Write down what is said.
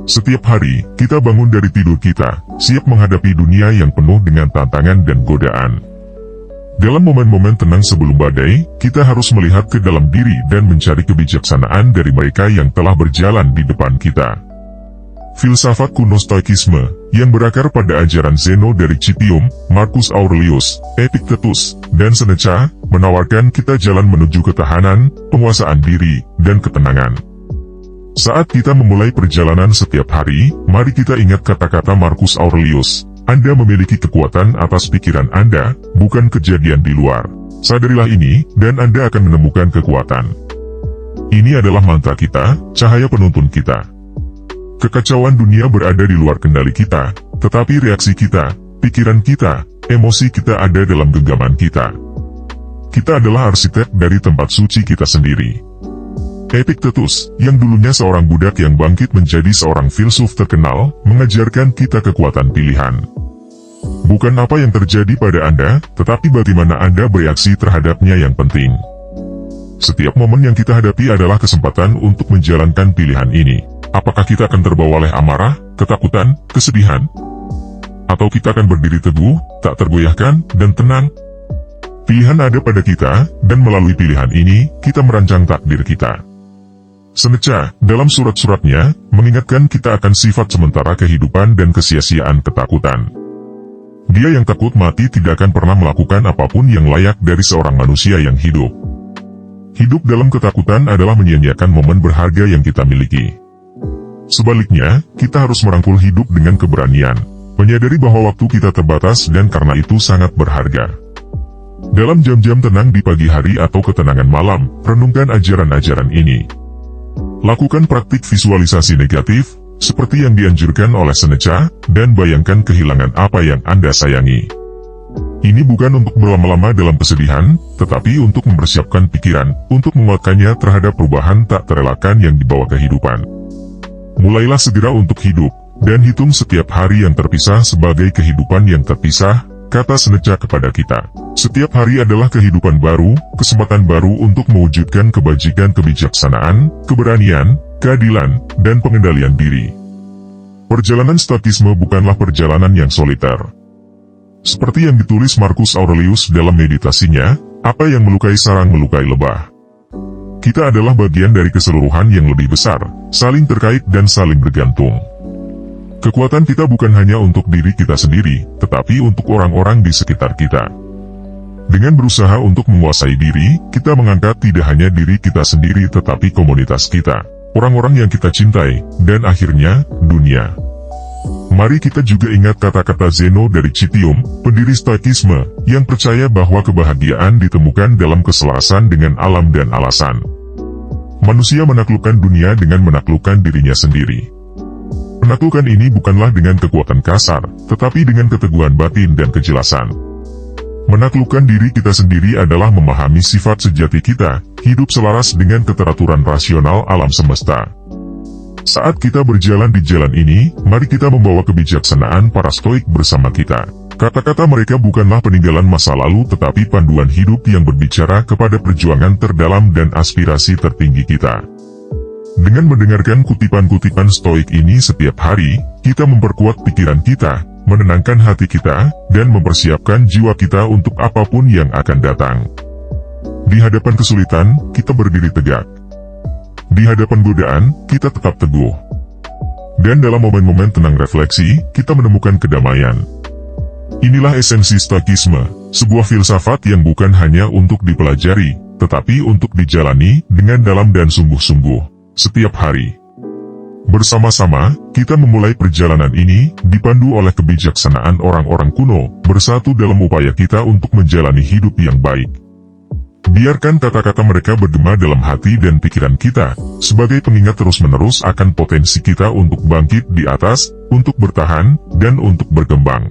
Setiap hari, kita bangun dari tidur kita, siap menghadapi dunia yang penuh dengan tantangan dan godaan. Dalam momen-momen tenang sebelum badai, kita harus melihat ke dalam diri dan mencari kebijaksanaan dari mereka yang telah berjalan di depan kita. Filsafat kuno Stoikisme, yang berakar pada ajaran Zeno dari Citium, Marcus Aurelius, Epictetus, dan Seneca, menawarkan kita jalan menuju ketahanan, penguasaan diri, dan ketenangan. Saat kita memulai perjalanan setiap hari, mari kita ingat kata-kata Marcus Aurelius, Anda memiliki kekuatan atas pikiran Anda, bukan kejadian di luar. Sadarilah ini, dan Anda akan menemukan kekuatan. Ini adalah mantra kita, cahaya penuntun kita. Kekacauan dunia berada di luar kendali kita, tetapi reaksi kita, pikiran kita, emosi kita ada dalam genggaman kita. Kita adalah arsitek dari tempat suci kita sendiri. Epictetus, yang dulunya seorang budak yang bangkit menjadi seorang filsuf terkenal, mengajarkan kita kekuatan pilihan. Bukan apa yang terjadi pada Anda, tetapi bagaimana Anda bereaksi terhadapnya yang penting. Setiap momen yang kita hadapi adalah kesempatan untuk menjalankan pilihan ini. Apakah kita akan terbawa oleh amarah, ketakutan, kesedihan? Atau kita akan berdiri teguh, tak tergoyahkan, dan tenang? Pilihan ada pada kita, dan melalui pilihan ini, kita merancang takdir kita. Seneca, dalam surat-suratnya, mengingatkan kita akan sifat sementara kehidupan dan kesia-siaan ketakutan. Dia yang takut mati tidak akan pernah melakukan apapun yang layak dari seorang manusia yang hidup. Hidup dalam ketakutan adalah menyia-nyiakan momen berharga yang kita miliki. Sebaliknya, kita harus merangkul hidup dengan keberanian, menyadari bahwa waktu kita terbatas dan karena itu sangat berharga. Dalam jam-jam tenang di pagi hari atau ketenangan malam, renungkan ajaran-ajaran ini. Lakukan praktik visualisasi negatif, seperti yang dianjurkan oleh Seneca, dan bayangkan kehilangan apa yang Anda sayangi. Ini bukan untuk berlama-lama dalam kesedihan, tetapi untuk mempersiapkan pikiran, untuk menguatkannya terhadap perubahan tak terelakkan yang dibawa kehidupan. Mulailah segera untuk hidup, dan hitung setiap hari yang terpisah sebagai kehidupan yang terpisah, kata Seneca kepada kita. Setiap hari adalah kehidupan baru, kesempatan baru untuk mewujudkan kebajikan, kebijaksanaan, keberanian, keadilan, dan pengendalian diri. Perjalanan Stoikisme bukanlah perjalanan yang soliter. Seperti yang ditulis Marcus Aurelius dalam meditasinya, apa yang melukai sarang melukai lebah. Kita adalah bagian dari keseluruhan yang lebih besar, saling terkait dan saling bergantung. Kekuatan kita bukan hanya untuk diri kita sendiri, tetapi untuk orang-orang di sekitar kita. Dengan berusaha untuk menguasai diri, kita mengangkat tidak hanya diri kita sendiri tetapi komunitas kita, orang-orang yang kita cintai, dan akhirnya, dunia. Mari kita juga ingat kata-kata Zeno dari Citium, pendiri Stoikisme, yang percaya bahwa kebahagiaan ditemukan dalam keselarasan dengan alam dan alasan. Manusia menaklukkan dunia dengan menaklukkan dirinya sendiri. Penaklukan ini bukanlah dengan kekuatan kasar, tetapi dengan keteguhan batin dan kejelasan. Menaklukkan diri kita sendiri adalah memahami sifat sejati kita, hidup selaras dengan keteraturan rasional alam semesta. Saat kita berjalan di jalan ini, mari kita membawa kebijaksanaan para Stoik bersama kita. Kata-kata mereka bukanlah peninggalan masa lalu tetapi panduan hidup yang berbicara kepada perjuangan terdalam dan aspirasi tertinggi kita. Dengan mendengarkan kutipan-kutipan Stoik ini setiap hari, kita memperkuat pikiran kita, menenangkan hati kita, dan mempersiapkan jiwa kita untuk apapun yang akan datang. Di hadapan kesulitan, kita berdiri tegak. Di hadapan godaan, kita tetap teguh. Dan dalam momen-momen tenang refleksi, kita menemukan kedamaian. Inilah esensi Stoikisme, sebuah filsafat yang bukan hanya untuk dipelajari, tetapi untuk dijalani dengan dalam dan sungguh-sungguh. Setiap hari. Bersama-sama, kita memulai perjalanan ini, dipandu oleh kebijaksanaan orang-orang kuno, bersatu dalam upaya kita untuk menjalani hidup yang baik. Biarkan kata-kata mereka bergema dalam hati dan pikiran kita, sebagai pengingat terus-menerus akan potensi kita untuk bangkit di atas, untuk bertahan, dan untuk berkembang.